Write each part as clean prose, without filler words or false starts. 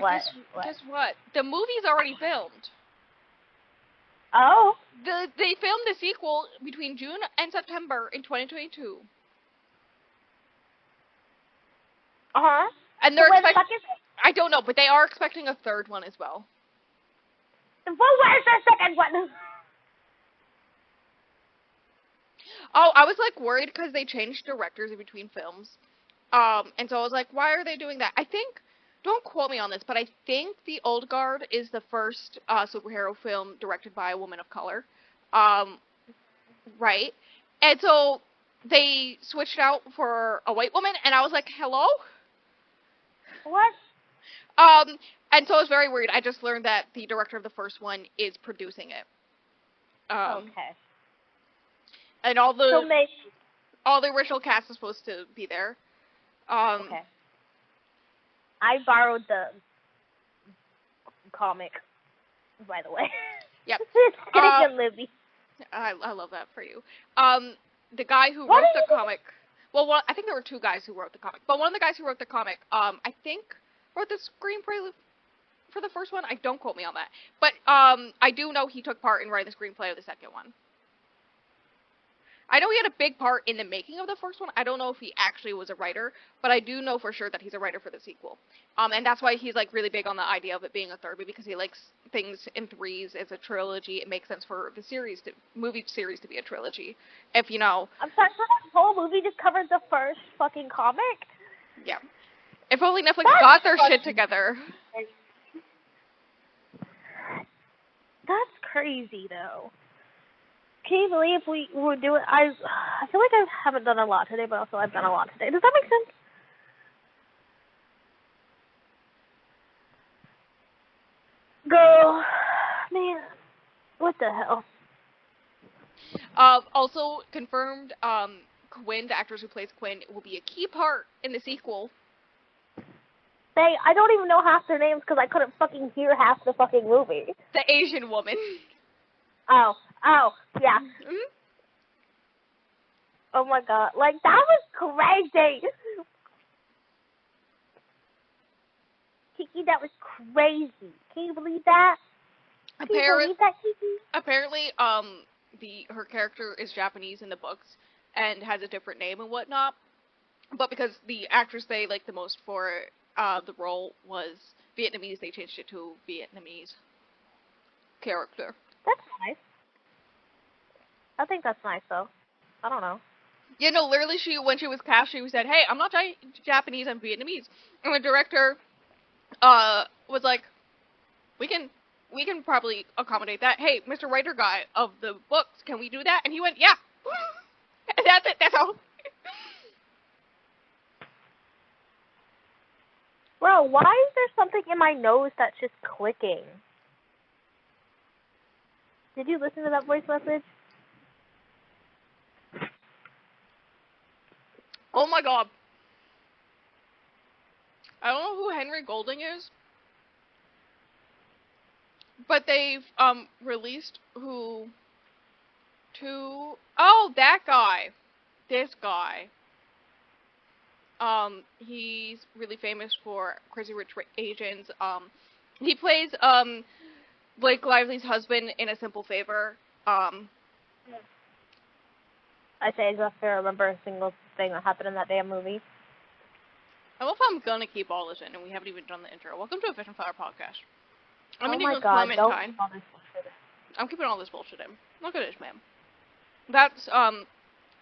What? Guess what? The movie's already filmed. Oh. They filmed the sequel between June and September in 2022. Uh-huh. And they're When the fuck is it? I don't know, but they are expecting a third one as well. Well, where's the second one? Oh, I was like worried because they changed directors in between films. And so I was like, why are they doing that? I think, don't quote me on this, but I think The Old Guard is the first superhero film directed by a woman of color. Right? And so they switched out for a white woman, and I was like, hello? What? And so I was very worried. I just learned that the director of the first one is producing it. Okay. And all the original cast is supposed to be there. Okay. I borrowed the comic, by the way. Yep. It's a good movie. I love that for you. The guy who wrote the comic. Well, I think there were two guys who wrote the comic, but one of the guys who wrote the comic, I think, wrote the screenplay for the first one. Don't quote me on that, but I do know he took part in writing the screenplay of the second one. I know he had a big part in the making of the first one. I don't know if he actually was a writer, but I do know for sure that he's a writer for the sequel. And that's why he's like really big on the idea of it being a third movie, because he likes things in threes. It's a trilogy. It makes sense for the movie series to be a trilogy. If you know. I'm sorry, so that whole movie just covered the first fucking comic? Yeah. If only Netflix got their shit together. That's crazy, though. Can you believe we would do it? I feel like I haven't done a lot today, but also I've done a lot today. Does that make sense? Girl, man, what the hell? Also confirmed, Quinn, the actress who plays Quinn, will be a key part in the sequel. I don't even know half their names because I couldn't fucking hear half the fucking movie. The Asian woman. Oh, yeah. Mm-hmm. Oh my god, like, that was crazy! Kiki, that was crazy. Can you believe that? Can you believe that, Kiki? Apparently, her character is Japanese in the books and has a different name and whatnot, but because the actress they liked the most for the role was Vietnamese, they changed it to Vietnamese character. That's nice. I think that's nice, though. I don't know. Yeah, no, literally, when she was cast, she said, hey, I'm not Japanese, I'm Vietnamese. And the director was like, we can probably accommodate that. Hey, Mr. Writer guy of the books, can we do that? And he went, yeah. And that's it, that's all. Bro, why is there something in my nose that's just clicking? Did you listen to that voice message? Oh my god. I don't know who Henry Golding is, but they've released that guy. This guy. He's really famous for Crazy Rich Asians. He plays Blake Lively's husband in A Simple Favor. I say as if I remember a single thing that happened in that damn movie. I love if I'm gonna keep all this in, and we haven't even done the intro. Welcome to a Fish and Flower podcast. I'm oh my god, don't keep all this bullshit. I'm keeping all this bullshit in. Look at this man. That's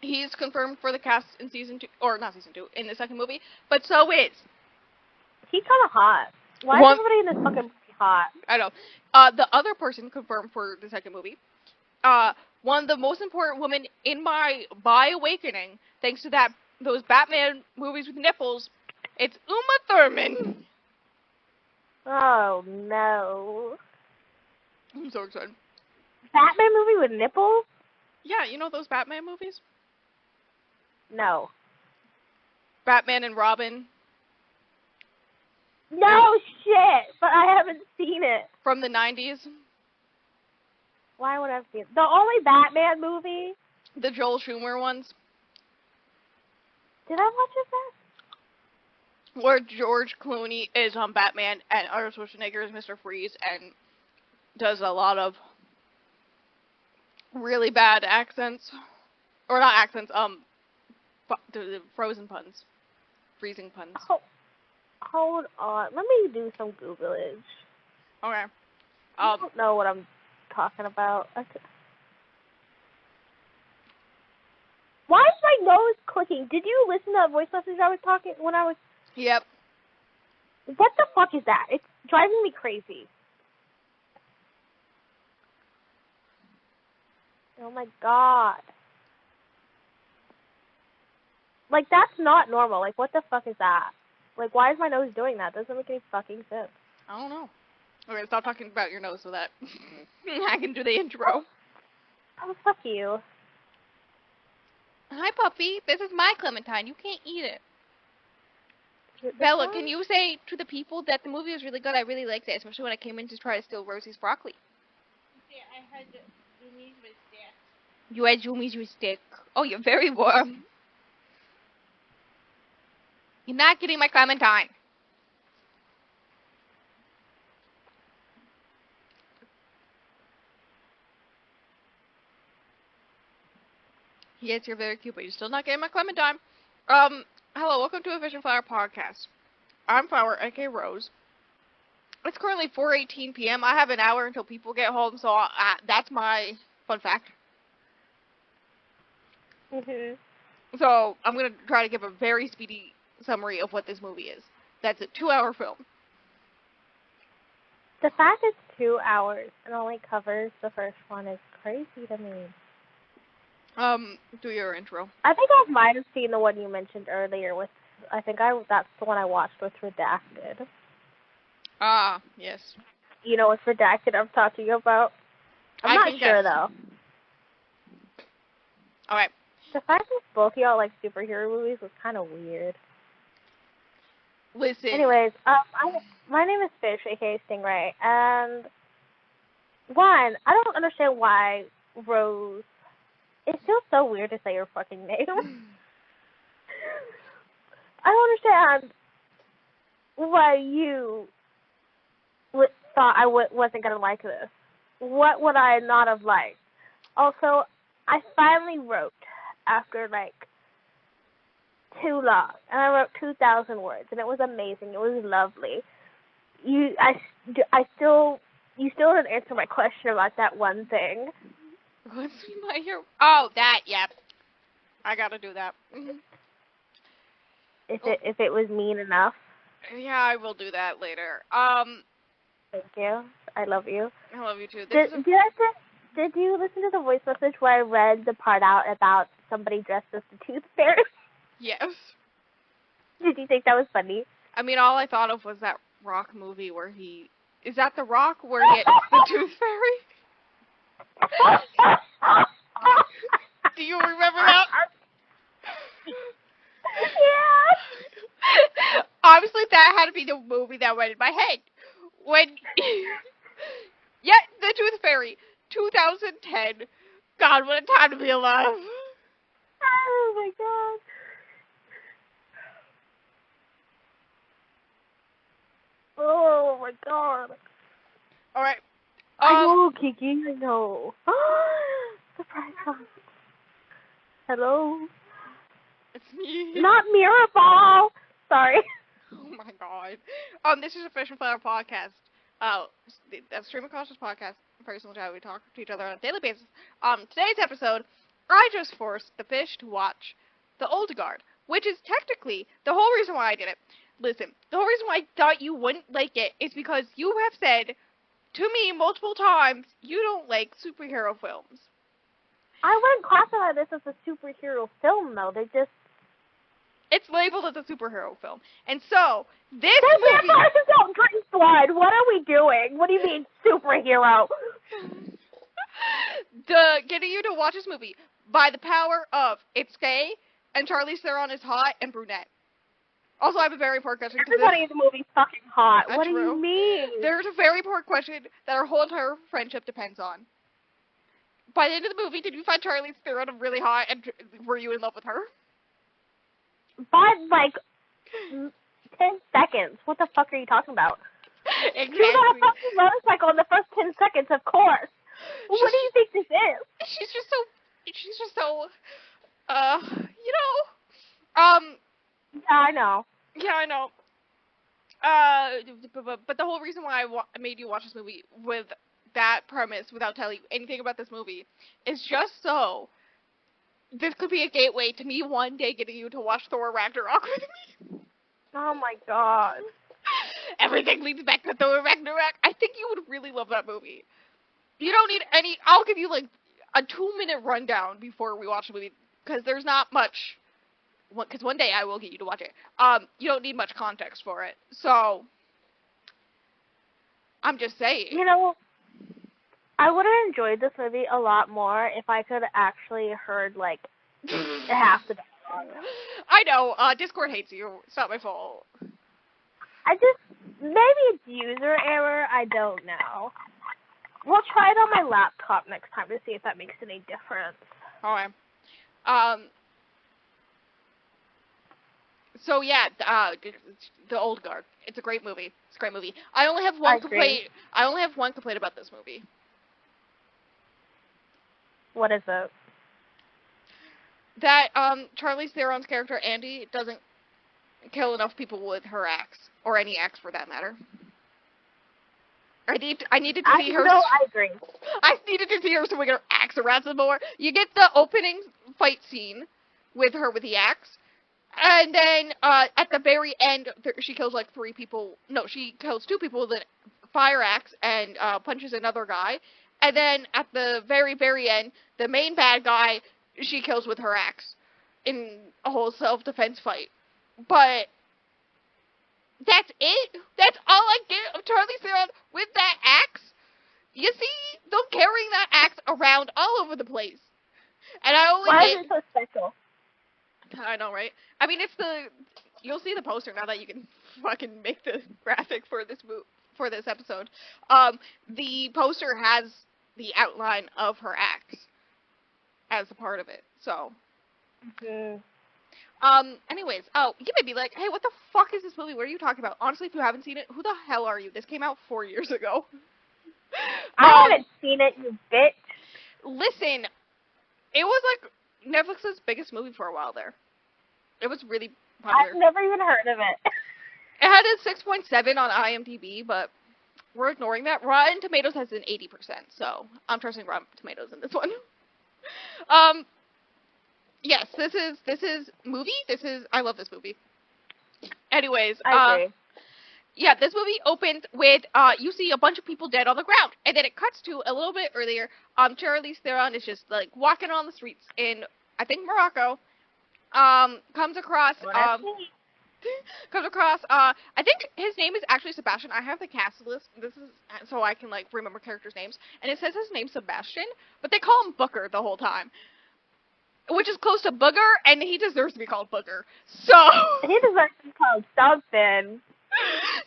he's confirmed for the cast in season 2, or not season 2, in the second movie, but so is. He's kind of hot. Why is everybody in this fucking movie hot? I know. The other person confirmed for the second movie, one of the most important women in my awakening, thanks to those Batman movies with nipples, it's Uma Thurman. Oh no. I'm so excited. Batman movie with nipples? Yeah, you know those Batman movies? No. Batman and Robin. No shit, but I haven't seen it. From the 90s. Why would I have seen it? The only Batman movie? The Joel Schumer ones. Did I watch it then? where George Clooney is Batman and Arnold Schwarzenegger is Mr. Freeze and does a lot of really bad accents. Or not accents, the frozen puns. Freezing puns. Oh, hold on. Let me do some Googlage. Okay. I don't know what I'm talking about. Why is my nose clicking? Did you listen to that voice message I was talking when I was... Yep. What the fuck is that? It's driving me crazy. Oh my god. Like, that's not normal. Like, what the fuck is that? Like, why is my nose doing that? Doesn't make any fucking sense. I don't know. Okay, stop talking about your nose so that I can do the intro. Oh, fuck you. Hi, puppy. This is my clementine. You can't eat it. Bella, can you say to the people that the movie was really good? I really liked it, especially when I came in to try to steal Rosie's broccoli. Yeah, I had zoomies with stick. You had zoomies with stick. Oh, you're very warm. You're not getting my clementine. Yes, you're very cute, but you're still not getting my clementine. Hello, welcome to a Fish and Flower podcast. I'm Flower, aka Rose. It's currently 4:18 p.m. I have an hour until people get home, so that's my fun fact. So I'm gonna try to give a very speedy summary of what this movie is. That's a 2-hour film. The fact it's 2 hours and only covers the first one is crazy to me. Do your intro. I think I might have seen the one you mentioned earlier with, that's the one I watched with Redacted. Ah, yes. You know what's Redacted I'm talking about? I'm not sure, though. Alright. The fact that both y'all like superhero movies was kind of weird. Listen. Anyways, my name is Fish, aka Stingray, and one, I don't understand why Rose... It feels so weird to say your fucking name. I don't understand why you thought I wasn't going to like this. What would I not have liked? Also, I finally wrote after, too long. And I wrote 2,000 words, and it was amazing. It was lovely. You still didn't answer my question about that one thing. What's my hero? Oh, that, yep. I gotta do that. If it was mean enough. Yeah, I will do that later. Thank you. I love you. I love you too. Did you listen to the voice message where I read the part out about somebody dressed as the Tooth Fairy? Yes. Did you think that was funny? I mean, all I thought of was that Rock movie where he... Is that the Rock where he gets the Tooth Fairy? Do you remember that? Yeah. Obviously, that had to be the movie that went in my head. When... Yeah, the Tooth Fairy. 2010. God, what a time to be alive. Oh, my God. Oh, my God. Alright. I know, Kiki, I know. Surprise song. Hello? It's me. Not Mirrorball! Sorry. Oh my god. This is a Fish and Flower podcast. A stream of conscious podcast. Very similar to how we talk to each other on a daily basis. Today's episode, I just forced the fish to watch The Old Guard, which is technically the whole reason why I did it. Listen, the whole reason why I thought you wouldn't like it is because you have said to me multiple times you don't like superhero films. I wouldn't classify this as a superhero film, though. It's labeled as a superhero film. And so, this movie... don't drink blood. What are we doing? What do you mean, superhero? Getting you to watch this movie by the power of it's gay, and Charlize Theron is hot and brunette. Also, I have a very important question. Everybody in the movie's fucking hot. That's what do true. you mean? There's a very important question that our whole entire friendship depends on. By the end of the movie, did you find Charlize Theron really hot, and were you in love with her? But, 10 seconds. What the fuck are you talking about? Exactly. She's on a fucking motorcycle in the first 10 seconds, of course. What do you think this is? She's just so, you know, Yeah, I know. yeah, I know. But the whole reason why I made you watch this movie with that premise without telling you anything about this movie is just so this could be a gateway to me one day getting you to watch Thor Ragnarok with me. Oh my god. Everything leads back to Thor Ragnarok. I think you would really love that movie. You don't need any. I'll give you like a 2-minute rundown before we watch the movie because there's not much. Because one day I will get you to watch it. You don't need much context for it. So I'm just saying. You know, I would have enjoyed this movie a lot more if I could actually heard like half the dialogue. I know. Discord hates you. It's not my fault. Maybe it's user error. I don't know. We'll try it on my laptop next time to see if that makes any difference. Alright. So yeah, the Old Guard. It's a great movie. It's a great movie. I only have one complaint. I only have one complaint about this movie. What is it? That Charlize Theron's character Andy doesn't kill enough people with her axe, or any axe for that matter. I needed to see her. No, I agree. I needed to see her swing her axe around some more. You get the opening fight scene with her with the axe, and then at the very end, she kills like 3 people. No, she kills 2 people with a fire axe and punches another guy. And then at the very, very end, the main bad guy she kills with her axe in a whole self-defense fight. But that's it. That's all I get of Charlize Theron with that axe. You see, them carrying that axe around all over the place. And I only Why is it so special? I know, right? I mean, you'll see the poster now that you can fucking make the graphic for this episode. The poster has the outline of her axe as a part of it. So. Mm-hmm. Anyways, you may be like, hey, what the fuck is this movie? What are you talking about? Honestly, if you haven't seen it, who the hell are you? This came out 4 years ago. I haven't seen it, you bitch. Listen, it was like Netflix's biggest movie for a while there. It was really popular. I've never even heard of it. It had a 6.7 on IMDb, but we're ignoring that. Rotten Tomatoes has an 80%, so I'm trusting Rotten Tomatoes in this one. Yes, this is movie. I love this movie. Anyways, I agree. Yeah, this movie opens with you see a bunch of people dead on the ground, and then it cuts to a little bit earlier. Charlize Theron is just like walking on the streets in I think Morocco. Comes across I think his name is actually Sebastian. I have the cast list. This is so I can like remember characters' names, and it says his name's Sebastian, but they call him Booker the whole time. Which is close to Booger, and he deserves to be called Booger. So he deserves to be called something.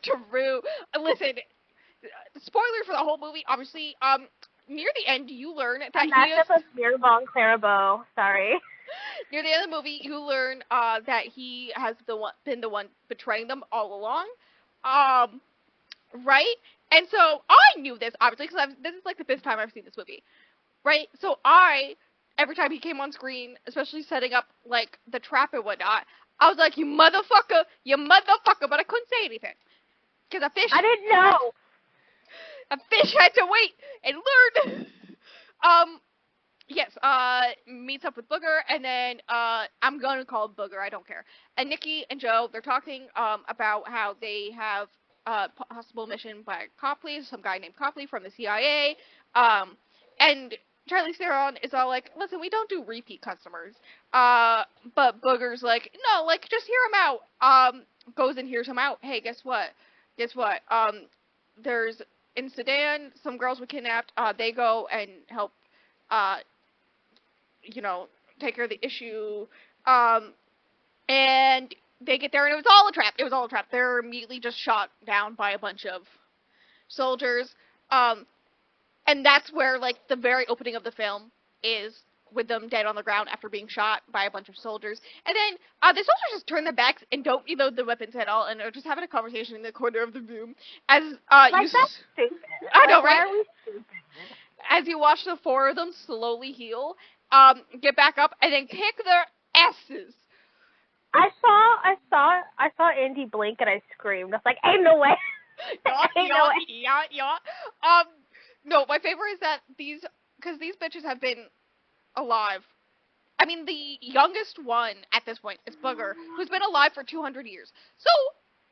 True. Listen, spoiler for the whole movie. Obviously, near the end, you learn that he is. With Mirabelle and Clarabeau. Sorry. Near the end of the movie, you learn that he has been the one betraying them all along. Right? And so I knew this obviously because this is like the 5th time I've seen this movie. Right? So every time he came on screen, especially setting up, like, the trap and whatnot, I was like, you motherfucker, but I couldn't say anything. Because a fish... I didn't know! A fish had to wait and learn. Yes, meets up with Booger, and then, I'm gonna call him Booger, I don't care. And Nikki and Joe, they're talking, about how they have a possible mission by Copley, some guy named Copley from the CIA, and Charlize Theron is all like, listen, we don't do repeat customers. But Booger's like, no, like, just hear him out. Goes and hears him out. Hey, guess what? There's, in Sudan, some girls were kidnapped. They go and help, take care of the issue. And they get there, and it was all a trap. They're immediately just shot down by a bunch of soldiers. And that's where, like, the very opening of the film is with them dead on the ground after being shot by a bunch of soldiers. And then the soldiers just turn their backs and don't reload the weapons at all, and are just having a conversation in the corner of the room as Like, that's stupid. I know, Like, why right? are we stupid? As you watch the four of them slowly heal, get back up, and then kick their asses. I saw Indy blink and I screamed. I was like, ain't no way. No, my favorite is that because these bitches have been alive. I mean, the youngest one at this point is Booger, who's been alive for 200 years. So,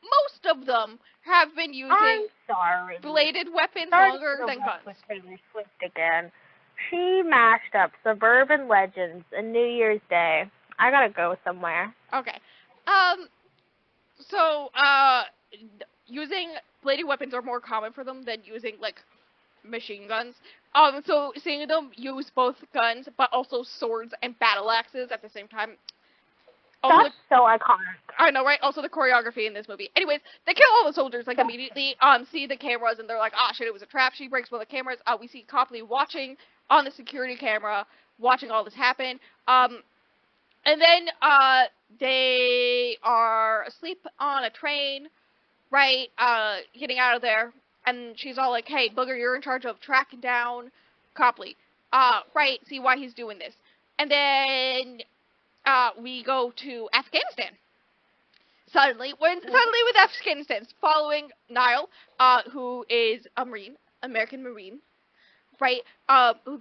most of them have been using bladed weapons longer than guns. With Taylor Swift again. She mashed up Suburban Legends and New Year's Day. I gotta go somewhere. Okay. So, using bladed weapons are more common for them than using, like, machine guns. So seeing them use both guns, but also swords and battle axes at the same time. Also, that's so iconic. I know, right? Also the choreography in this movie. Anyways, they kill all the soldiers, like, immediately, see the cameras, and they're like, ah, shit, it was a trap. She breaks one of the cameras. We see Copley watching on the security camera, watching all this happen. And then, they are asleep on a train, right, getting out of there. And she's all like, hey, Booger, you're in charge of tracking down Copley. Right, see why he's doing this. And then we go to Afghanistan. Suddenly with Afghanistan, following Niall, who is a Marine, American Marine, right?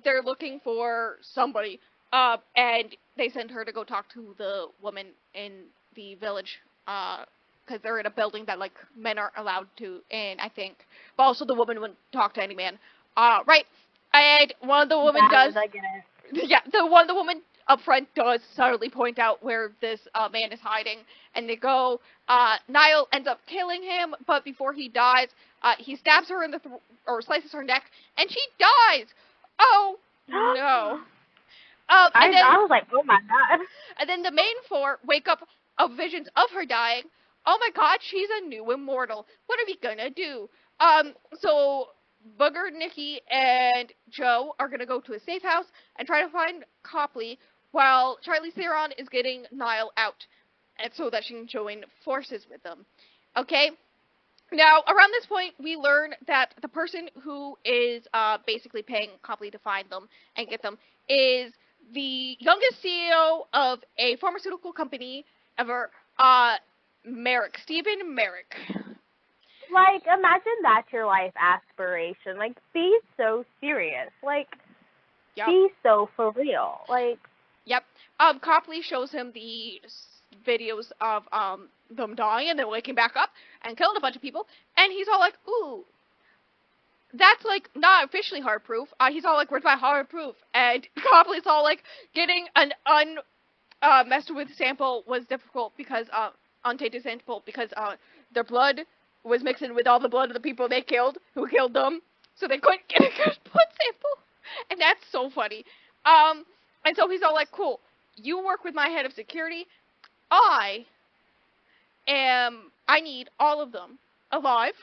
They're looking for somebody, and they send her to go talk to the woman in the village, because they're in a building that, like, men aren't allowed to in, I think. But also the woman wouldn't talk to any man. Right. And one of the women does... I get it. Yeah, the woman up front does subtly point out where this man is hiding. And they go... Niall ends up killing him, but before he dies, he stabs her in the... or slices her neck, and she dies! Oh, no. I was like, oh my god. And then the main four wake up of visions of her dying. Oh my god, she's a new immortal. What are we gonna do? So Booger, Nikki, and Joe are gonna go to a safe house and try to find Copley, while Charlize Theron is getting Niall out, and so that she can join forces with them. Okay? Now, around this point, we learn that the person who is basically paying Copley to find them and get them is the youngest CEO of a pharmaceutical company ever, Merrick. Stephen Merrick. Like, imagine that's your life aspiration. Like, be so serious. Like, be so for real. Like... Yep. Copley shows him the videos of, them dying and then waking back up and killing a bunch of people, and he's all like, ooh, that's, like, not officially hard proof. He's all like, where's my hard proof? And Copley's all like, getting an messed with sample was difficult because, untainted sample, because, their blood was mixing with all the blood of the people they killed, who killed them, so they couldn't get a good blood sample. And that's so funny. And so he's all like, cool, you work with my head of security, I need all of them alive,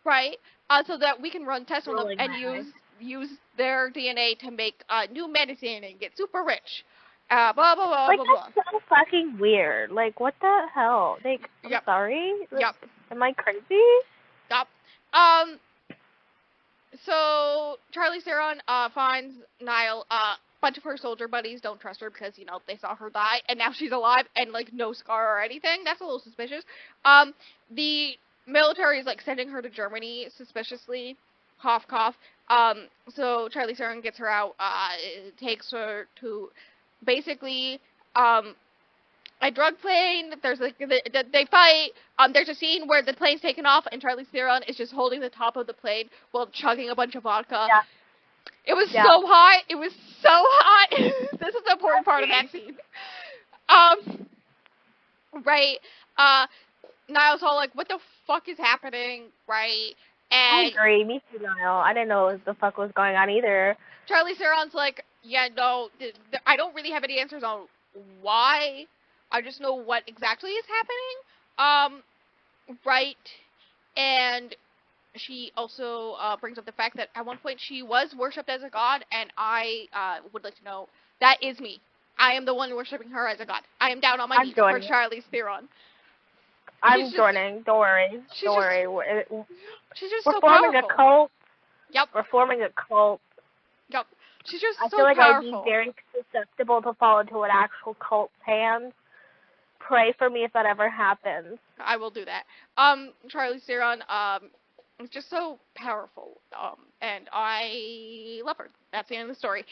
right? So that we can run tests on them and use their DNA to make new medicine and get super rich. Blah, blah, blah, like, blah, blah. That's so fucking weird. Like, what the hell? Like, I'm sorry? Like, am I crazy? Yep. So, Charlize Theron finds Niall. Bunch of her soldier buddies don't trust her because, you know, they saw her die, and now she's alive and, like, no scar or anything. That's a little suspicious. The military is, like, sending her to Germany suspiciously. Cough, cough. So Charlize Theron gets her out, takes her to basically, a drug plane. There's, like, they fight. There's a scene where the plane's taken off and Charlize Theron is just holding the top of the plane while chugging a bunch of vodka. Yeah. It was so hot. It was so hot. This is the important part of that scene. Right. Niall's all like, what the fuck is happening? Right. And I agree. Me too, Niall. I didn't know what the fuck was going on either. Charlize Theron's like, yeah, no, I don't really have any answers on why. I just know what exactly is happening. Right. And she also brings up the fact that at one point she was worshipped as a god, and I would like to know, that is me. I am the one worshipping her as a god. I am down on my knees for Charlize Theron. I'm joining. Don't worry. Don't worry. She's just we're so forming powerful. a cult. Yep. We're forming a cult. Yep. She's just I so feel like powerful. I'd be very susceptible to fall into an actual cult's hands. Pray for me if that ever happens. I will do that. Charlize Theron, is just so powerful. And I love her. That's the end of the story.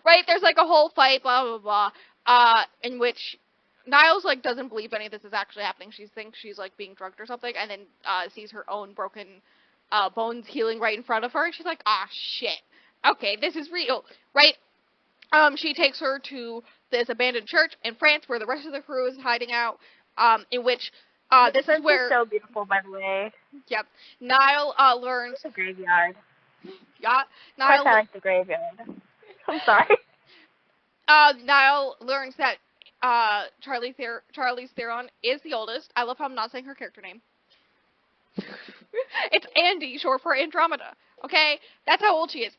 Right? There's like a whole fight, blah blah blah. In which Niles like doesn't believe any of this is actually happening. She thinks she's like being drugged or something, and then sees her own broken bones healing right in front of her, and she's like, ah shit. Okay, this is real, right? She takes her to this abandoned church in France where the rest of the crew is hiding out, in which, this is where... so beautiful, by the way. Yep. Niall, learns... It's a graveyard. Yeah. Niall... I like the graveyard. I'm sorry. Niall learns that, Charlize Theron is the oldest. I love how I'm not saying her character name. It's Andy, short for Andromeda. Okay? That's how old she is.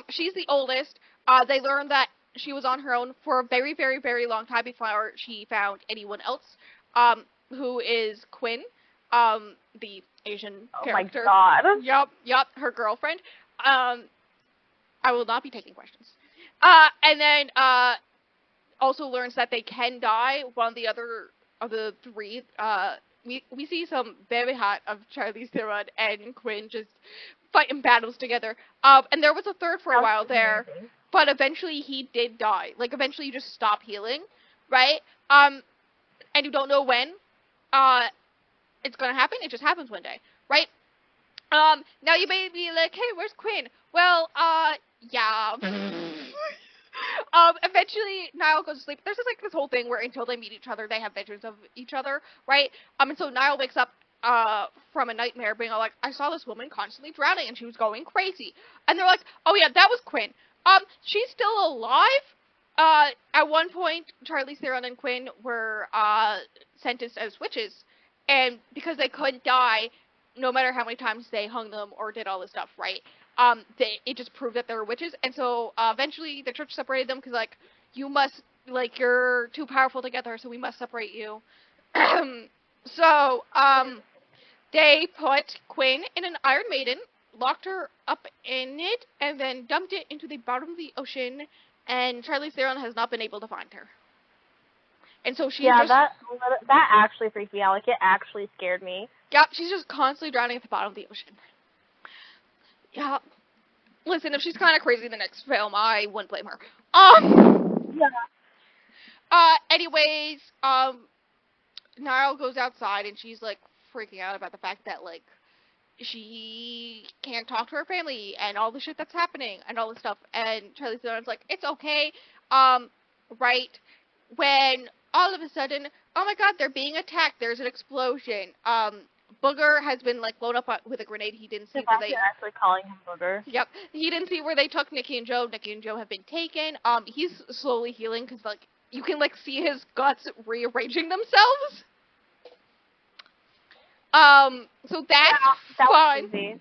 She's the oldest. They learn that she was on her own for a very, very, very long time before she found anyone else, who is Quinn, the Asian character. Oh my god. Yup, her girlfriend. I will not be taking questions. And then, also learns that they can die. One of the other of the three, we see some very hot of Charlize Theron and Quinn just fighting battles together. And there was a third for a while there. But eventually he did die. Like, eventually you just stop healing, right? And you don't know when it's gonna happen. It just happens one day, right? Now you may be like, hey, where's Quinn? Well, yeah. Eventually Niall goes to sleep. There's just, like, this whole thing where until they meet each other, they have visions of each other, right? And so Niall wakes up from a nightmare being all like, I saw this woman constantly drowning and she was going crazy. And they're like, oh yeah, that was Quinn. She's still alive. At one point, Charlize Theron and Quinn were, sentenced as witches. And because they couldn't die, no matter how many times they hung them or did all this stuff, right? It just proved that they were witches. And so, eventually the church separated them because, like, you're too powerful together, so we must separate you. So, they put Quinn in an Iron Maiden, locked her up in it, and then dumped it into the bottom of the ocean, and Charlize Theron has not been able to find her. And so she's that actually freaked me out. Like, it actually scared me. Yeah, she's just constantly drowning at the bottom of the ocean. Yeah. Listen, if she's kind of crazy in the next film, I wouldn't blame her. Yeah. Anyways, Niall goes outside, and she's, like, freaking out about the fact that, like, she can't talk to her family and all the shit that's happening and all this stuff. And Charlize Theron's like, it's okay. Right when all of a sudden, oh my god, they're being attacked. There's an explosion. Booger has been, like, blown up with a grenade. He didn't see where they... actually calling him Booger. Yep. He didn't see where they took Nikki and Joe. Nikki and Joe have been taken. He's slowly healing because, like, you can, like, see his guts rearranging themselves. So that's fun. Easy.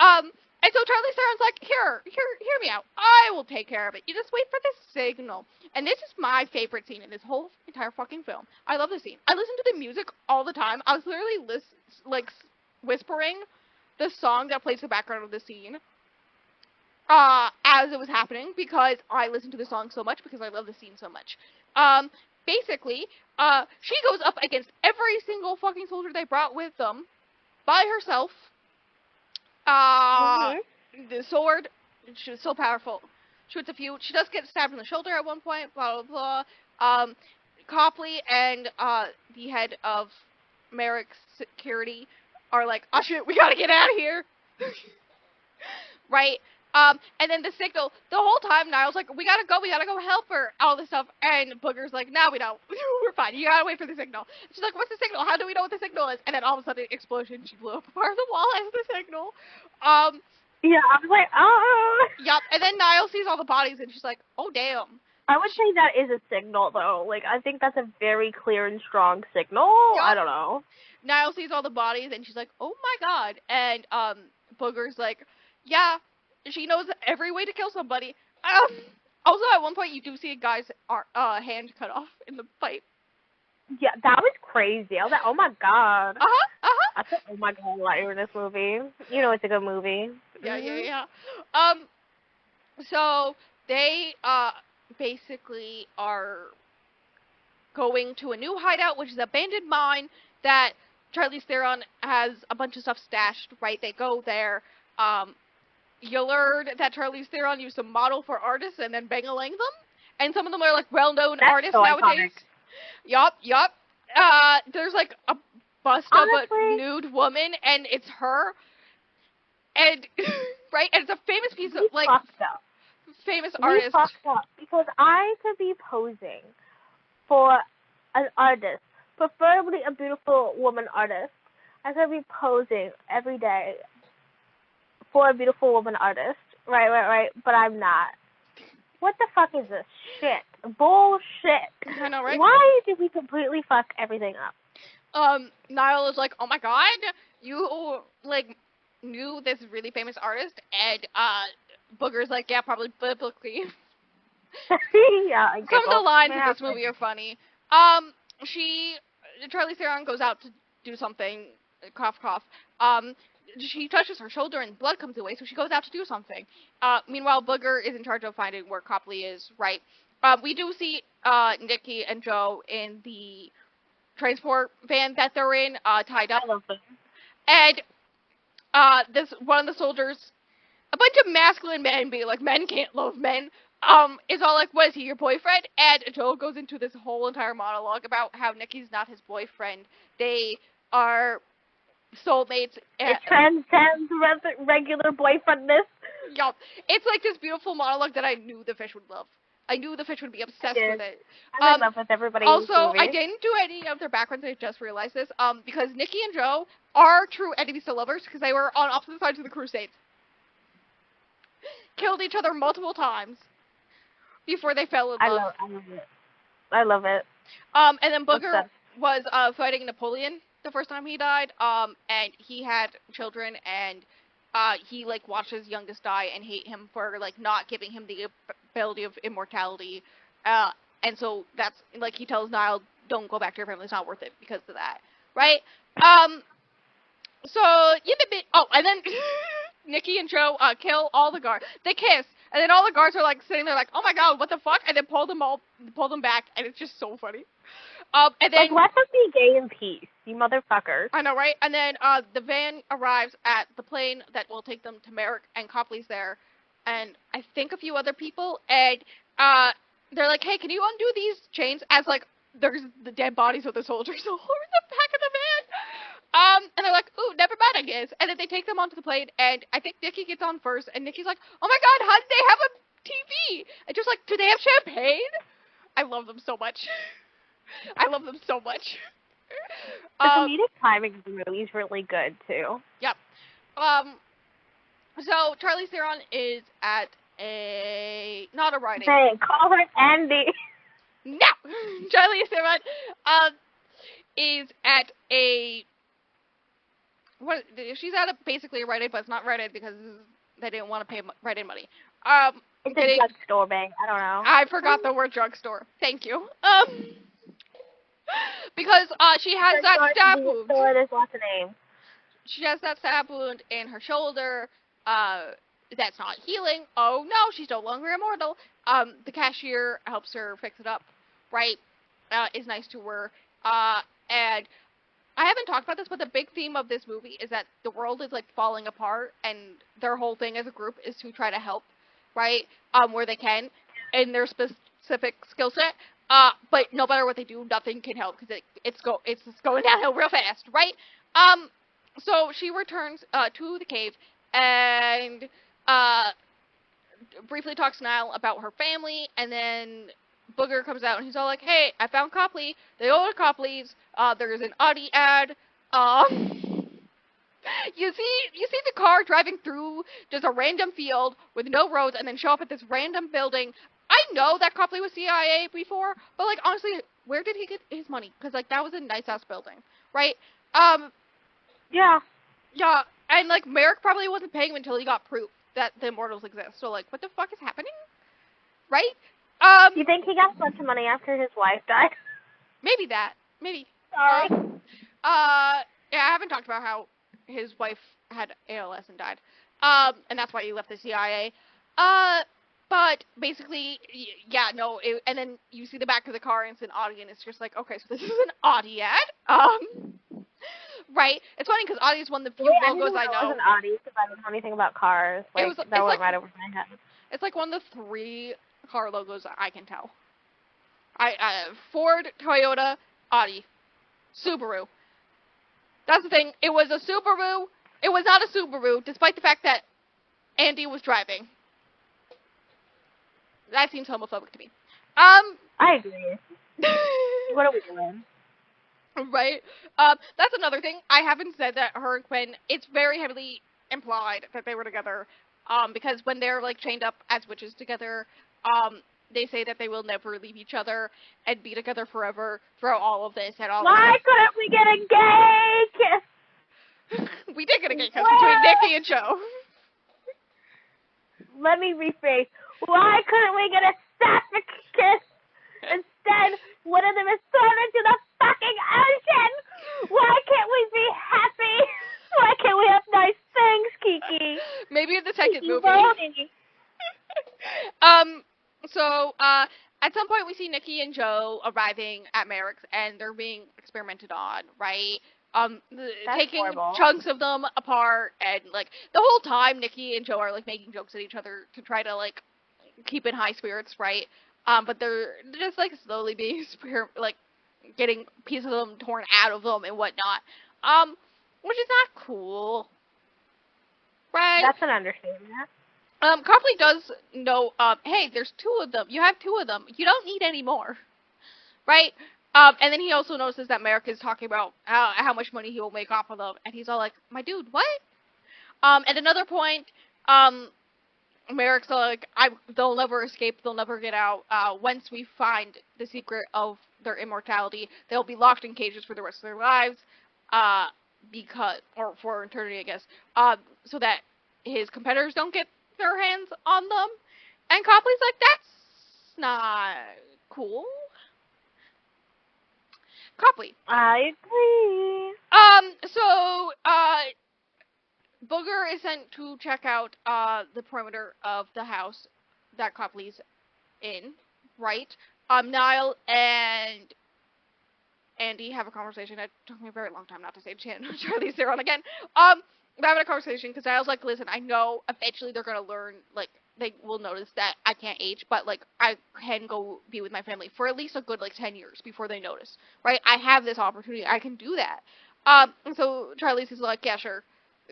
And so Charlize Theron's like, hear me out. I will take care of it. You just wait for the signal. And this is my favorite scene in this whole entire fucking film. I love this scene. I listen to the music all the time. I was literally whispering the song that plays the background of the scene as it was happening because I listen to the song so much because I love the scene so much. Basically, she goes up against every single fucking soldier they brought with them by herself. The sword, she was so powerful. Shoots a few. She does get stabbed in the shoulder at one point, blah, blah, blah. Copley and, the head of Merrick's security are like, oh shit, we gotta get out of here. Right? And then the signal, the whole time Niall's like, we gotta go help her, all this stuff, and Booger's like, no, we don't, we're fine, you gotta wait for the signal. She's like, what's the signal, how do we know what the signal is? And then all of a sudden, explosion, she blew up a part of the wall as the signal. Yeah, I was like, oh. Yup, and then Niall sees all the bodies, and she's like, oh damn. I would say that is a signal, though. Like, I think that's a very clear and strong signal. Yep. I don't know. Niall sees all the bodies, and she's like, oh my god. And Booger's like, yeah, she knows every way to kill somebody. Also, at one point, you do see a guy's hand cut off in the fight. Yeah, that was crazy. I was like, oh my god. Uh-huh. I said, oh my god, like in this movie. You know it's a good movie. Yeah. So they basically are going to a new hideout, which is an abandoned mine that Charlize Theron has a bunch of stuff stashed, right? They go there. You learn that Charlize Theron used to model for artists and then bang-a-lang them. And some of them are, like, well-known artists so nowadays. Iconic. Yup. There's, like, a bust of a nude woman, and it's her. And, right? And it's a famous piece of, like, famous artist. We fucked up because I could be posing for an artist, preferably a beautiful woman artist. I could be posing every day for a beautiful woman artist. Right. But I'm not. What the fuck is this shit? Bullshit. I know, right? Why did we completely fuck everything up? Niall is like, oh my god, you, like, knew this really famous artist, and, Booger's like, yeah, probably biblically. Yeah, I Some of the lines in this movie are funny. Charlize Theron goes out to do something, cough, cough. She touches her shoulder and blood comes away, so she goes out to do something. Meanwhile, Booger is in charge of finding where Copley is, right? We do see, Nikki and Joe in the transport van that they're in, tied up. I love them. And, one of the soldiers, a bunch of masculine men being like, men can't love men, is all like, was he your boyfriend? And Joe goes into this whole entire monologue about how Nikki's not his boyfriend. They are soulmates. It transcends regular boyfriendness. Yup. It's like this beautiful monologue that I knew the fish would love. I knew the fish would be obsessed with it. I'm in love with everybody. Also, I didn't do any of their backgrounds. I just realized this. Because Nikki and Joe are true enemies to lovers because they were on opposite sides of the Crusades. Killed each other multiple times before they fell in love. I love it. And then Booger was fighting Napoleon the first time he died. And he had children, and he like watched his youngest die and hate him for like not giving him the ability of immortality. And so that's like he tells Niall, don't go back to your family, it's not worth it because of that. Right? So and then Nikki and Joe kill all the guards. They kiss, and then all the guards are like sitting there like, oh my god, what the fuck? And then pull them back, and it's just so funny. And then like, let them be gay in peace, you motherfuckers. I know, right? And then the van arrives at the plane that will take them to Merrick, and Copley's there, and I think a few other people, and they're like, hey, can you undo these chains? As like there's the dead bodies of the soldiers all over the back of the van. And they're like, ooh, never mind, I guess. And then they take them onto the plane, and I think Nikki gets on first, and Nikki's like, oh my god, how did they have a TV? And just like, do they have champagne? I love them so much. I love them so much. The comedic timing of the movie is really good, too. Yep. So, Charlize Theron is at not a writing. Hey, call her Andy. No! Charlize Theron, is at she's at basically a Rite Aid, but it's not Rite Aid because they didn't want to pay Rite Aid money. It's a drugstore, bang. I don't know. I forgot the word drugstore. Thank you. Because she has that stab wound. There's lots of names. She has that stab wound in her shoulder. That's not healing. Oh no, she's no longer immortal. The cashier helps her fix it up. Right? Is nice to her. And I haven't talked about this, but the big theme of this movie is that the world is, like, falling apart, and their whole thing as a group is to try to help, right, where they can, in their specific skill set, but no matter what they do, nothing can help, because it's going downhill real fast, right? So she returns, to the cave, and, briefly talks to Niall about her family, and then Booger comes out and he's all like, hey, I found Copley. They owe to Copley's. There's an Audi ad. You see the car driving through just a random field with no roads and then show up at this random building. I know that Copley was CIA before, but like honestly, where did he get his money? Because like that was a nice ass building, right? Yeah. Yeah, and, like, Merrick probably wasn't paying him until he got proof that the Immortals exist. So, like, what the fuck is happening? Right? You think he got a bunch of money after his wife died? Maybe that. Maybe. Sorry. Yeah, I haven't talked about how his wife had ALS and died. And that's why he left the CIA. But basically, yeah, no, and then you see the back of the car and it's an Audi and it's just like, okay, so this is an Audi ad. Right? It's funny because Audi is one of the few logos I know. It was an Audi because I don't know anything about cars. Like, that went right over my head. It's like one of the 3 car logos I can tell. Ford, Toyota, Audi, Subaru. That's the thing. It was a Subaru. It was not a Subaru, despite the fact that Andy was driving. That seems homophobic to me. I agree. What are we doing? Right? That's another thing. I haven't said that her and Quinn, it's very heavily implied that they were together. Because when they're, like, chained up as witches together, they say that they will never leave each other and be together forever throughout all of this and all. Why couldn't we get a gay kiss? We did get a gay kiss between Nikki and Joe. Let me rephrase. Why couldn't we get a sapphic kiss? Instead, one of them is thrown into the fucking ocean! Why can't we be happy? Why can't we have nice things, Kiki? Maybe in the second Kiki movie. So, at some point we see Nikki and Joe arriving at Merrick's and they're being experimented on, right? Taking horrible. chunks of them apart and, like, the whole time Nikki and Joe are, like, making jokes at each other to try to, like, keep in high spirits, right? But they're just, like, slowly being, like, getting pieces of them torn out of them and whatnot. Which is not cool. Right? That's an understatement. Copley does know, hey, there's 2 of them. You have 2 of them. You don't need any more. Right? And then he also notices that Merrick is talking about how much money he will make off of them. And he's all like, my dude, what? At another point, Merrick's like, they'll never escape. They'll never get out. Once we find the secret of their immortality, they'll be locked in cages for the rest of their lives. Or for eternity, I guess. So that his competitors don't get their hands on them. And Copley's like, that's not cool. Copley. I agree. So, Booger is sent to check out, the perimeter of the house that Copley's in, right? Niall and Andy have a conversation. It took me a very long time not to say Charlize Theron again. They're having a conversation because Niall's like, listen, I know eventually they're going to learn, like, they will notice that I can't age, but, like, I can go be with my family for at least a good, like, 10 years before they notice, right? I have this opportunity. I can do that. And so Charlize is like, yeah, sure,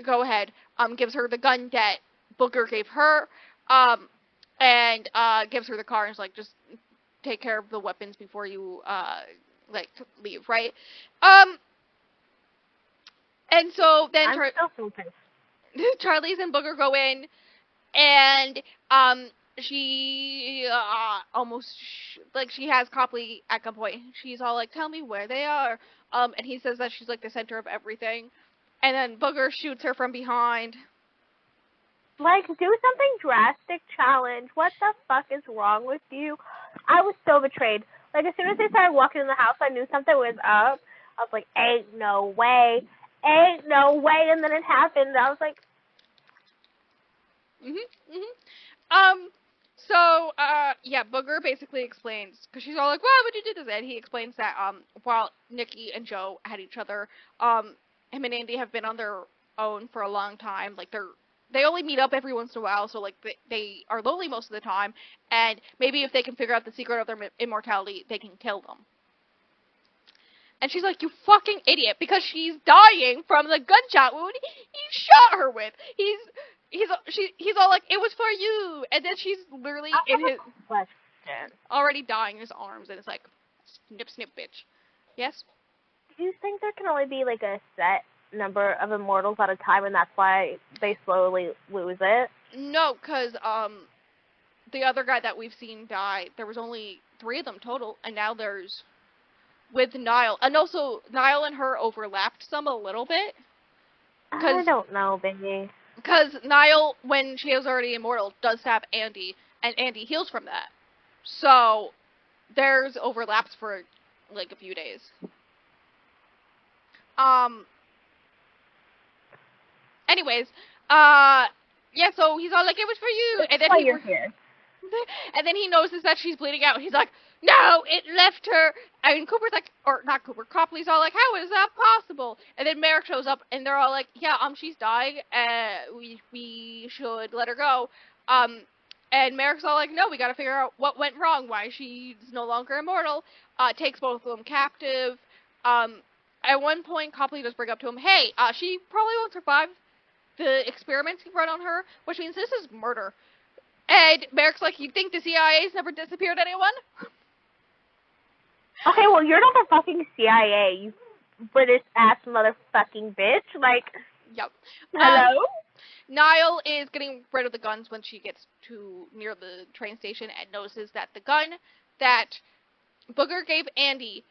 go ahead. Gives her the gun that Booger gave her, and gives her the car and is like, just take care of the weapons before you, like, leave, right? And so then I'm still so pissed. Charlize and Booger go in, and she she has Copley at gunpoint. She's all like, tell me where they are. And he says that she's, like, the center of everything. And then Booger shoots her from behind. Like, do something drastic, challenge. What the fuck is wrong with you? I was so betrayed. Like, as soon as they started walking in the house, I knew something was up. I was like, ain't no way. Ain't no way. And then it happened. I was like... Yeah, Booger basically explains, because she's all like, why would you do this? And he explains that, while Nikki and Joe had each other, him and Andy have been on their own for a long time. Like, they only meet up every once in a while, so, like, they are lonely most of the time, and maybe if they can figure out the secret of their immortality, they can kill them. And she's like, you fucking idiot, because she's dying from the gunshot wound he shot her with. He's all like, it was for you, and then she's literally in his already dying in his arms, and it's like, snip, snip, bitch. Yes? Do you think there can only be, like, a set number of immortals at a time, and that's why they slowly lose it? No, because, the other guy that we've seen die, there was only 3 of them total, and now there's with Niall. And also, Niall and her overlapped some a little bit. I don't know, baby. Because Niall, when she is already immortal, does stab Andy, and Andy heals from that. So, there's overlaps for, like, a few days. Anyways, yeah, so he's all like, it was for you, and then you're here. And then he notices that she's bleeding out, and he's like, no, it left her. And Cooper's like, or not Cooper, Copley's all like, how is that possible? And then Merrick shows up, and they're all like, yeah, she's dying, we should let her go. And Merrick's all like, no, we gotta figure out what went wrong, why she's no longer immortal. Takes both of them captive. At one point, Copley does bring up to him, hey, she probably won't survive the experiments you run on her, which means this is murder. And Merrick's like, you think the CIA's never disappeared anyone? Okay, well, you're not the fucking CIA, you British-ass motherfucking bitch. Like, yep. Hello? Niall is getting rid of the guns when she gets to near the train station and notices that the gun that Booger gave Andy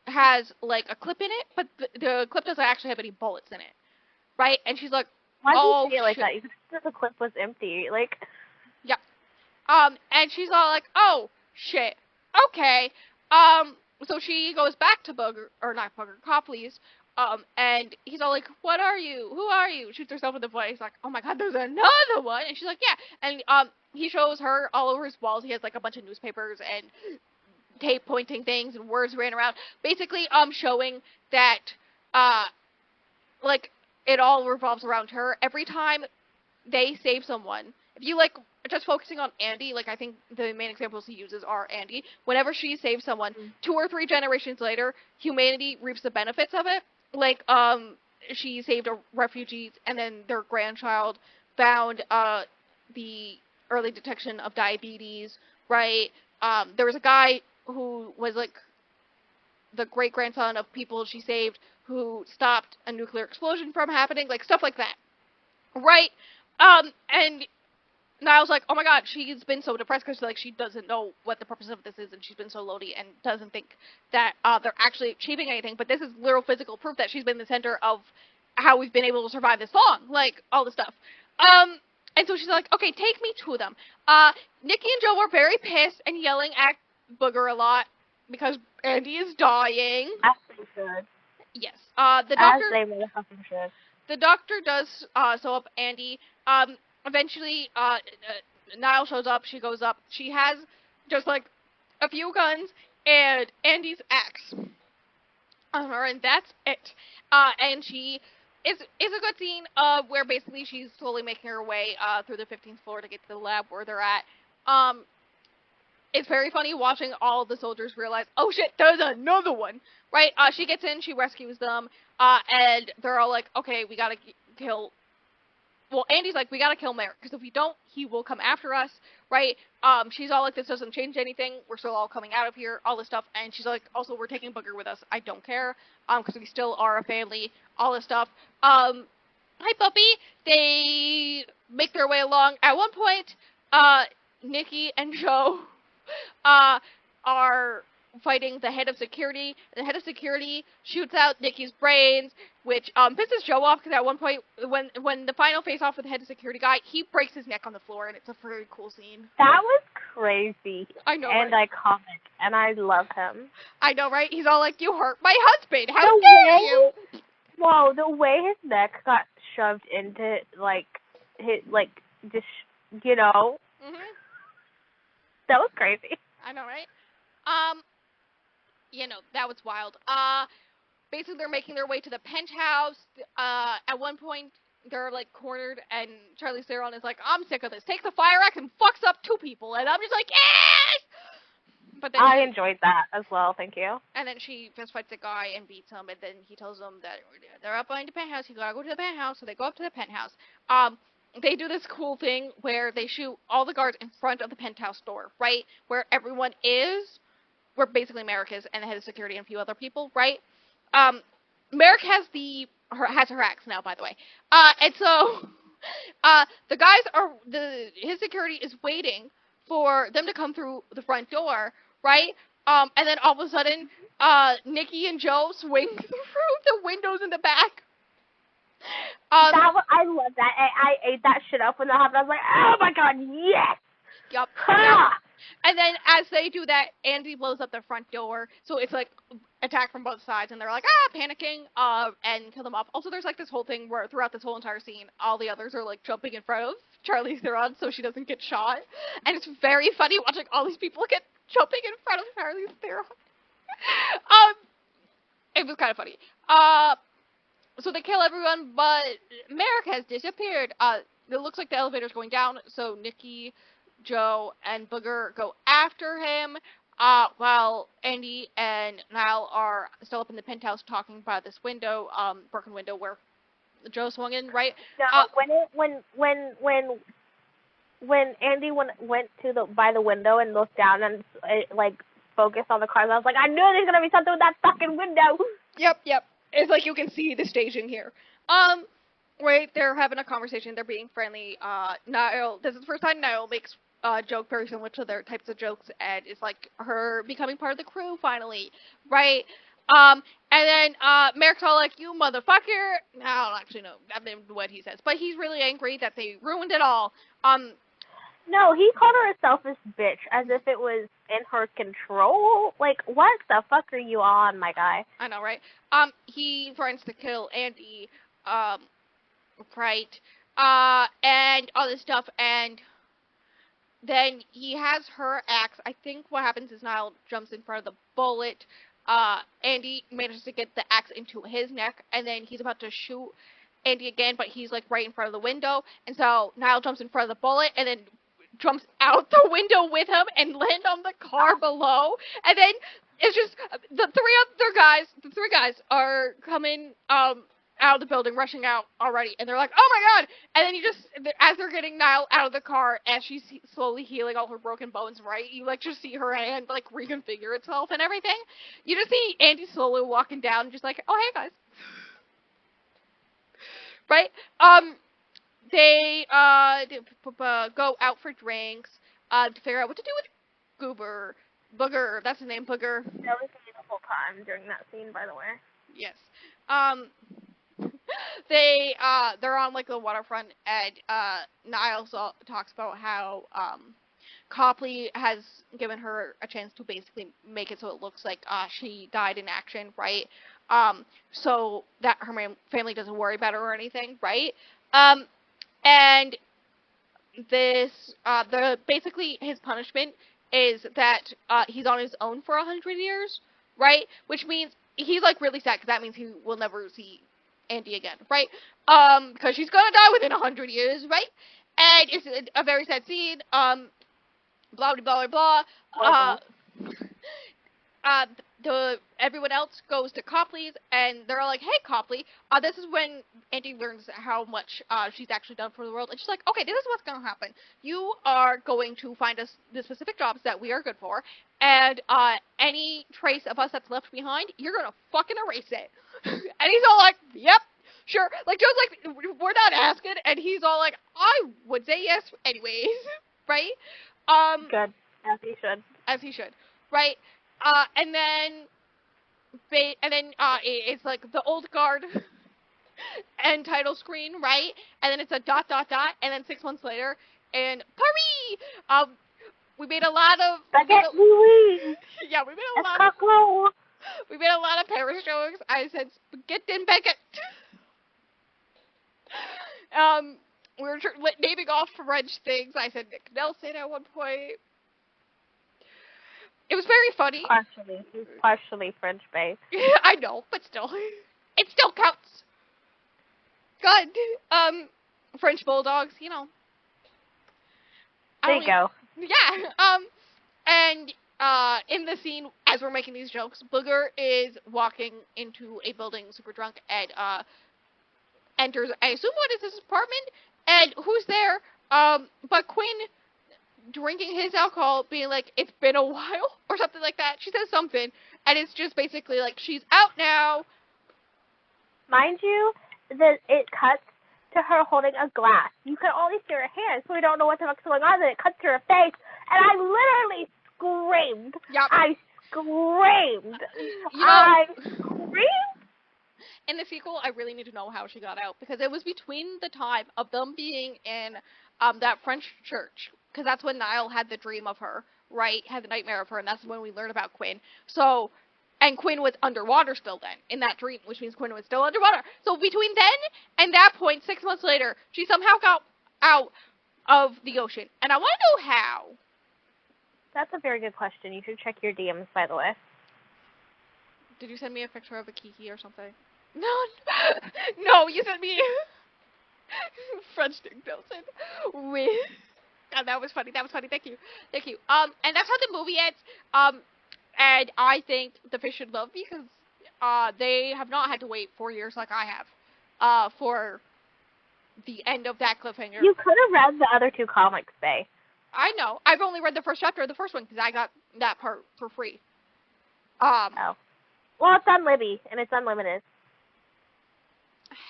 has, like, a clip in it, but the clip doesn't actually have any bullets in it. Right? And she's like, why oh, did you say it like shit. that? You said the clip was empty. Like, yeah. And she's all like, oh, shit. Okay. So she goes back to Booger, or not Booger, Copley's, and he's all like, what are you? Who are you? Shoots herself in the foot. He's like, oh my god, there's another one. And she's like, yeah. And, he shows her all over his walls. He has, like, a bunch of newspapers and tape pointing things and words ran around. Basically, showing that, like, it all revolves around her. Every time they save someone, if you, like, just focusing on Andy, like, I think the main examples he uses are Andy. Whenever she saves someone, 2 or 3 generations later, humanity reaps the benefits of it. Like, she saved a refugee, and then their grandchild found, the early detection of diabetes, right? There was a guy who was, like, the great-grandson of people she saved who stopped a nuclear explosion from happening, like, stuff like that. Right? And Niall's like, oh my god, she's been so depressed because, like, she doesn't know what the purpose of this is, and she's been so lonely and doesn't think that, they're actually achieving anything, but this is literal physical proof that she's been the center of how we've been able to survive this long, like, all this stuff. And so she's like, okay, take me to them. Nikki and Joe were very pissed and yelling at Booger a lot because Andy is dying. As they should. Yes. The doctor. As they motherfucking should. The doctor does sew up Andy. Eventually, Niall shows up. She goes up. She has just like a few guns and Andy's axe on her, and that's it. And she is a good scene where basically she's slowly making her way through the 15th floor to get to the lab where they're at. It's very funny watching all the soldiers realize, oh shit, there's another one, right? She gets in, she rescues them, and they're all like, okay, we gotta kill, well, Andy's like, we gotta kill Merrick, because if we don't, he will come after us, right? She's all like, this doesn't change anything, we're still all coming out of here, all this stuff, and she's like, also, we're taking Booger with us, I don't care, because we still are a family, all this stuff. Hi, puppy! They make their way along. At one point, Nikki and Joe are fighting the head of security. The head of security shoots out Nikki's brains, which pisses Joe off because at one point, when the final face-off with the head of security guy, he breaks his neck on the floor, and it's a very cool scene. That was crazy. I know, and right? iconic, and I love him. I know, right? He's all like, you hurt my husband! How dare you! Whoa, the way his neck got shoved into, like, his, like, just, you know? Mm-hmm. That was crazy. I know, right? You know, that was wild. Basically, they're making their way to the penthouse. At one point, they're, like, cornered, and Charlize Theron is like, I'm sick of this. Takes the fire axe and fucks up 2 people. And I'm just like, yes! But then I enjoyed that as well, thank you. And then she fist fights a guy and beats him, and then he tells them that they're up behind the penthouse. You gotta go to the penthouse, so they go up to the penthouse. They do this cool thing where they shoot all the guards in front of the penthouse door, right? Where everyone is, where basically Merrick is, and the head of security and a few other people, right? Merrick has her axe now, by the way. And so, the guys his security is waiting for them to come through the front door, right? And then all of a sudden, Nikki and Joe swing through the windows in the back. I love that. I ate that shit up when that happened. I was like, oh my god, yes! Yep. Ha! And then as they do that, Andy blows up the front door, so it's like attack from both sides, and they're like, panicking, and kill them off. Also, there's like this whole thing where throughout this whole entire scene, all the others are like jumping in front of Charlize Theron so she doesn't get shot. And it's very funny watching all these people get jumping in front of Charlize Theron. It was kind of funny. So they kill everyone, but Merrick has disappeared. It looks like the elevator's going down, so Nikki, Joe, and Booger go after him, while Andy and Niall are still up in the penthouse talking by this window, broken window where Joe swung in, right? No, when Andy went to by the window and looked down and like focused on the cars, I was like, I knew there's gonna be something with that fucking window. Yep. It's like you can see the staging here. Right, they're having a conversation, they're being friendly. Niall, this is the first time Niall makes a joke very similar to their types of jokes, and it's like her becoming part of the crew finally, right? And then Merrick's all like, you motherfucker. I don't actually know what he says, but he's really angry that they ruined it all. No, he called her a selfish bitch, as if it was in her control. Like, what the fuck are you on, my guy? I know, right? He threatens to kill Andy, right? And all this stuff, and then he has her axe. I think what happens is Niall jumps in front of the bullet. Andy manages to get the axe into his neck, and then he's about to shoot Andy again, but he's like right in front of the window, and so Niall jumps in front of the bullet, and then jumps out the window with him and land on the car below, and then it's just the three guys are coming out of the building, rushing out already, and they're like, oh my god, and then you just, as they're getting Niall out of the car, as she's slowly healing all her broken bones, right, you like just see her hand like reconfigure itself and everything. You just see Andy slowly walking down, just like, oh hey guys. Right? They go out for drinks, to figure out what to do with Booger, that's his name, Booger. That was me the whole time during that scene, by the way. Yes. They're on like the waterfront, and Niles talks about how Copley has given her a chance to basically make it so it looks like she died in action, right? So that her family doesn't worry about her or anything, right? And this basically his punishment is that he's on his own for 100 years, right? Which means he's like really sad because that means he will never see Andy again, right? Because she's gonna die within 100 years, right? And it's a very sad scene. Blah blah blah blah. Everyone else goes to Copley's, and they're all like, hey, Copley, this is when Andy learns how much she's actually done for the world, and she's like, okay, this is what's going to happen. You are going to find us the specific jobs that we are good for, and any trace of us that's left behind, you're going to fucking erase it. And he's all like, yep, sure. Like, Joe's like, we're not asking, and he's all like, I would say yes anyways, right? Good, as he should. As he should, right? And then it's like the old guard and title screen, right? And then it's a ... and then 6 months later, and Paris! We made a lot of... Baguette Louise! Yeah, we made a lot of Paris jokes. I said spaghetti and baguette. We were naming off French things. I said Nick Nelson at one point. It was very funny. Partially French-based. I know, but still. It still counts. God. French bulldogs, you know. There you go. Yeah. And in the scene, as we're making these jokes, Booger is walking into a building super drunk and enters, I assume, what is his apartment? And who's there? But Quinn, drinking his alcohol, being like, it's been a while, or something like that. She says something, and it's just basically like, she's out now. Mind you, that it cuts to her holding a glass. You can only see her hands, so we don't know what the fuck's going on, and it cuts to her face, and I literally screamed. Yep. I screamed. You know, I screamed. in the sequel, I really need to know how she got out, because it was between the time of them being in that French church, because that's when Niall had the dream of her, right? Had the nightmare of her, and that's when we learned about Quinn. So, and Quinn was underwater still then, in that dream, which means Quinn was still underwater. So between then and that point, 6 months later, she somehow got out of the ocean. And I want to know how. That's a very good question. You should check your DMs, by the way. Did you send me a picture of a Kiki or something? No, no, you sent me French Dick Nelson with. God, that was funny. That was funny. Thank you. Thank you. And that's how the movie ends. And I think the fish should love because they have not had to wait 4 years like I have for the end of that cliffhanger. You could have read the other two comics, Faye. I know. I've only read the first chapter of the first one because I got that part for free. Oh. Well, it's on Libby, and it's unlimited.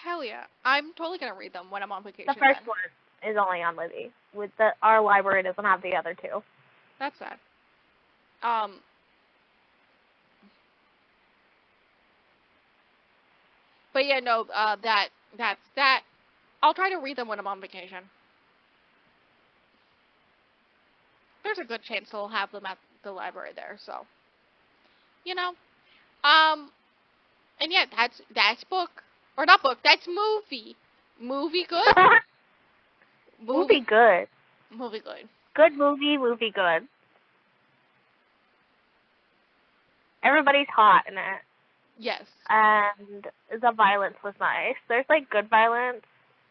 Hell yeah. I'm totally going to read them when I'm on vacation. The first one is only on Libby. Our library doesn't have the other two. That's sad. But yeah, no, that's that. I'll try to read them when I'm on vacation. There's a good chance they'll have them at the library there, so. You know. And yeah, that's book. Or not book, that's movie. Movie good? Movie good. Movie good. Good movie good. Everybody's hot in it. Yes. And the violence was nice. There's like good violence,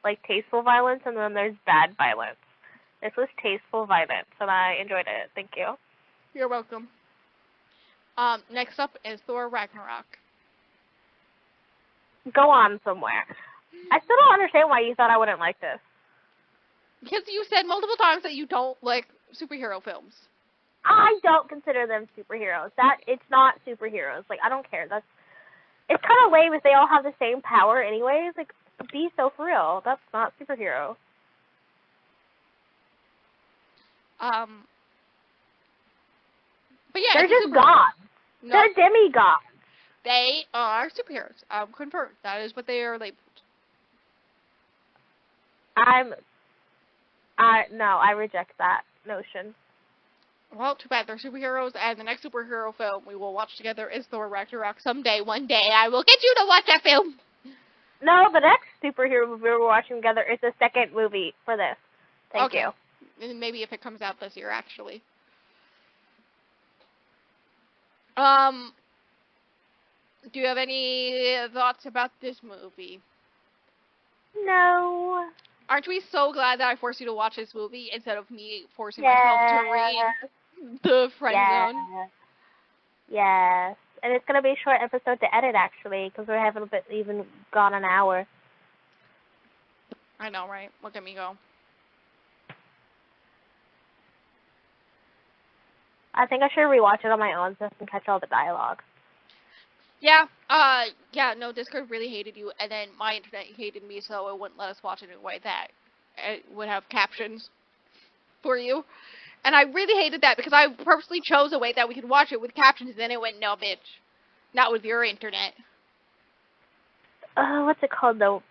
like tasteful violence, and then there's bad violence. This was tasteful violence, and I enjoyed it. Thank you. You're welcome. Next up is Thor Ragnarok. Go on somewhere. I still don't understand why you thought I wouldn't like this. Because you said multiple times that you don't like superhero films. I don't consider them superheroes. It's not superheroes. Like, I don't care. It's kind of lame if they all have the same power anyways. Like, be so for real. That's not superhero. But yeah, they're just gods. No, they're demigods. They are superheroes. Confirmed. That is what they are labeled. I reject that notion. Well, too bad. They're superheroes, and the next superhero film we will watch together is Thor Ragnarok. Someday, one day, I will get you to watch that film. No, the next superhero movie we're watching together is the second movie for this. Thank you. And maybe if it comes out this year, actually. Do you have any thoughts about this movie? No. Aren't we so glad that I forced you to watch this movie instead of me forcing myself to read The Friend Zone? Yes. And it's going to be a short episode to edit, actually, because we haven't even gone an hour. I know, right? Look at me go. I think I should rewatch it on my own so I can catch all the dialogue. Yeah, no, Discord really hated you, and then my internet hated me, so it wouldn't let us watch it in a way that it would have captions for you. And I really hated that, because I purposely chose a way that we could watch it with captions, and then it went, no, bitch. Not with your internet. What's it called, though?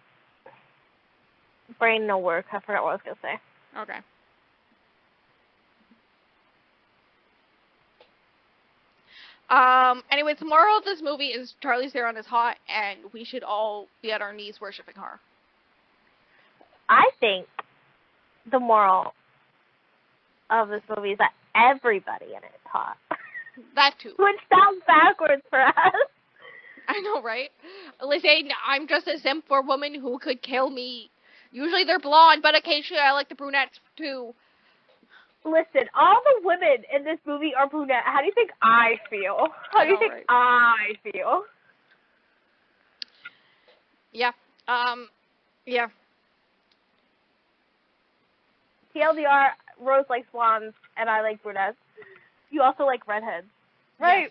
Brain no work. I forgot what I was going to say. Okay. Anyways, the moral of this movie is Charlize Theron is hot, and we should all be at our knees worshiping her. I think the moral of this movie is that everybody in it is hot. That too. Which sounds backwards for us. I know, right? Listen, I'm just a simp for a woman who could kill me. Usually they're blonde, but occasionally I like the brunettes too. Listen, all the women in this movie are brunette. How do you think I feel? How do you think I feel? Yeah. Yeah. TLDR, Rose likes blondes, and I like brunettes. You also like redheads. Right?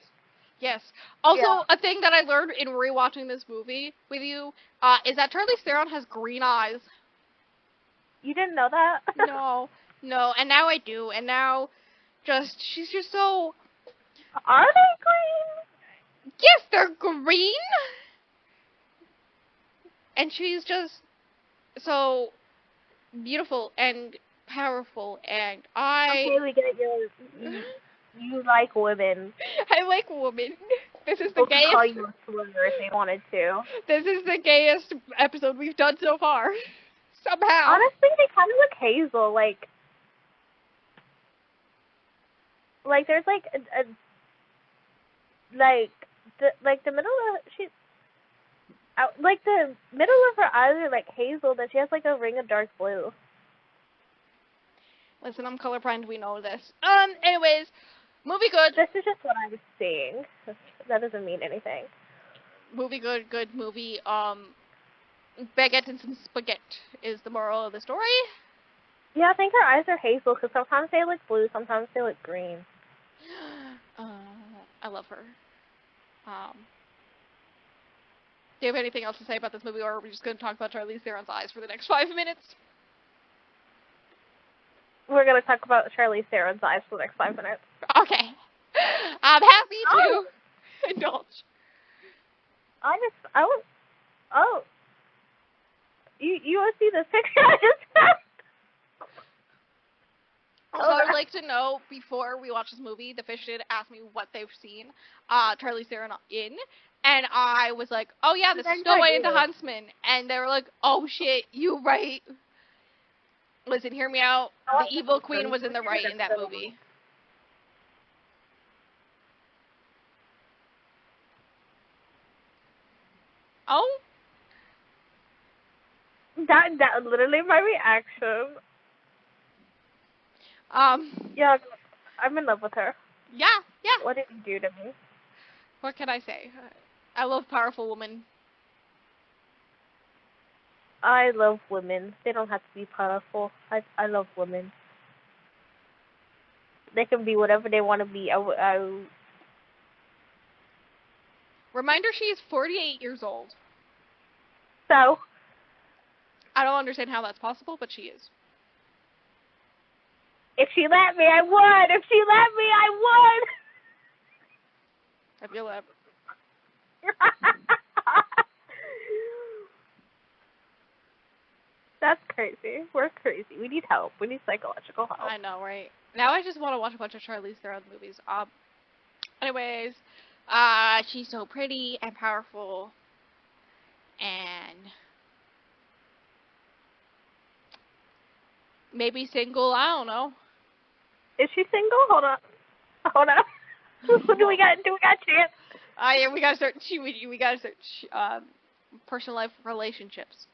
Yes. Also, a thing that I learned in rewatching this movie with you, is that Charlize Theron has green eyes. You didn't know that? No, and now I do, and now she's just so, Are they green? Yes, they're green. And she's just so beautiful and powerful, and Okay, we get you like women. I like women. This is the People could call gayest. you a swimmer if they wanted to. This is the gayest episode we've done so far. Somehow. Honestly, they kind of look Hazel. Like there's like a like the middle of like the middle of her eyes are like hazel, then she has like a ring of dark blue. Listen, I'm colorblind. We know this. Anyways, movie good. This is just what I was seeing. That doesn't mean anything. Movie good. Good movie. Baguette and some spaghetti is the moral of the story. Yeah, I think her eyes are hazel because sometimes they look blue, sometimes they look green. I love her. Do you have anything else to say about this movie, or are we just going to talk about Charlize Theron's eyes for the next 5 minutes? We're going to talk about Charlize Theron's eyes for the next 5 minutes. Okay. I'm happy to indulge. You want to see this picture I just found? Also, I'd like to know, before we watch this movie, the fish did ask me what they've seen Charlize Theron in, and I was like, oh yeah, the Snow White and the Huntsman, and they were like, oh shit, you right. Listen, hear me out. The evil queen was in the right in that movie. Oh? That literally my reaction. Yeah, I'm in love with her. Yeah. What did you do to me? What can I say? I love powerful women. I love women. They don't have to be powerful. I love women. They can be whatever they want to be. Reminder, she is 48 years old. So? I don't understand how that's possible, but she is. If she let me, I would. If she let me, I would. I feel that. That's crazy. We're crazy. We need help. We need psychological help. I know, right? Now I just want to watch a bunch of Charlize Theron movies. Anyways, she's so pretty and powerful, and maybe single. I don't know. Is she single? Hold on. Do we got a chance? Yeah, we gotta start. We gotta start. Personal life relationships.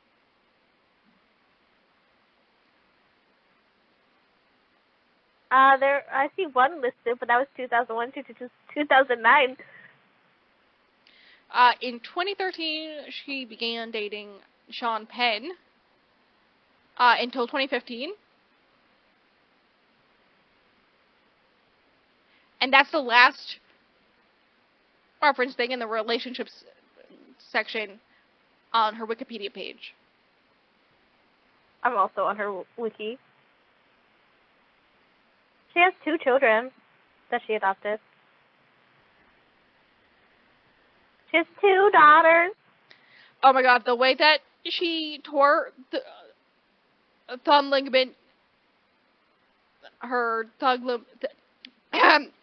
I see one listed, but that was 2001 to 2009. In 2013, she began dating Sean Penn. Until 2015. And that's the last reference thing in the relationships section on her Wikipedia page. I'm also on her wiki. She has 2 children that she adopted. She has 2 daughters. Oh my god, the way that she tore the thumb ligament,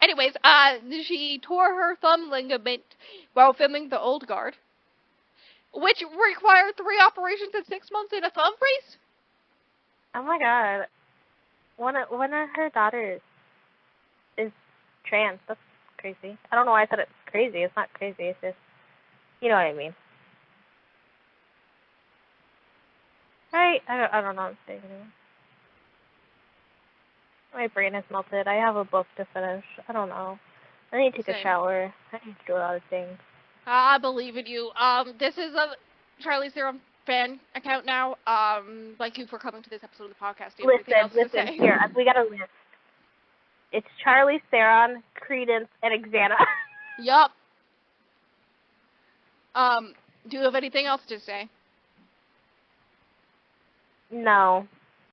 anyways, she tore her thumb ligament while filming The Old Guard, which required 3 operations in 6 months in a thumb brace. Oh my god. One of her daughters is trans. That's crazy. I don't know why I said it's crazy. It's not crazy. It's just, you know what I mean. Right? I don't know what I'm saying anymore. My brain has melted. I have a book to finish. I don't know. I need to take a shower. I need to do a lot of things. I believe in you. This is a Charlize Theron fan account now. Thank you for coming to this episode of the podcast. Listen. Here, we got a list. It's Charlize Theron, Credence, and Xana. Yup. Do you have anything else to say? No.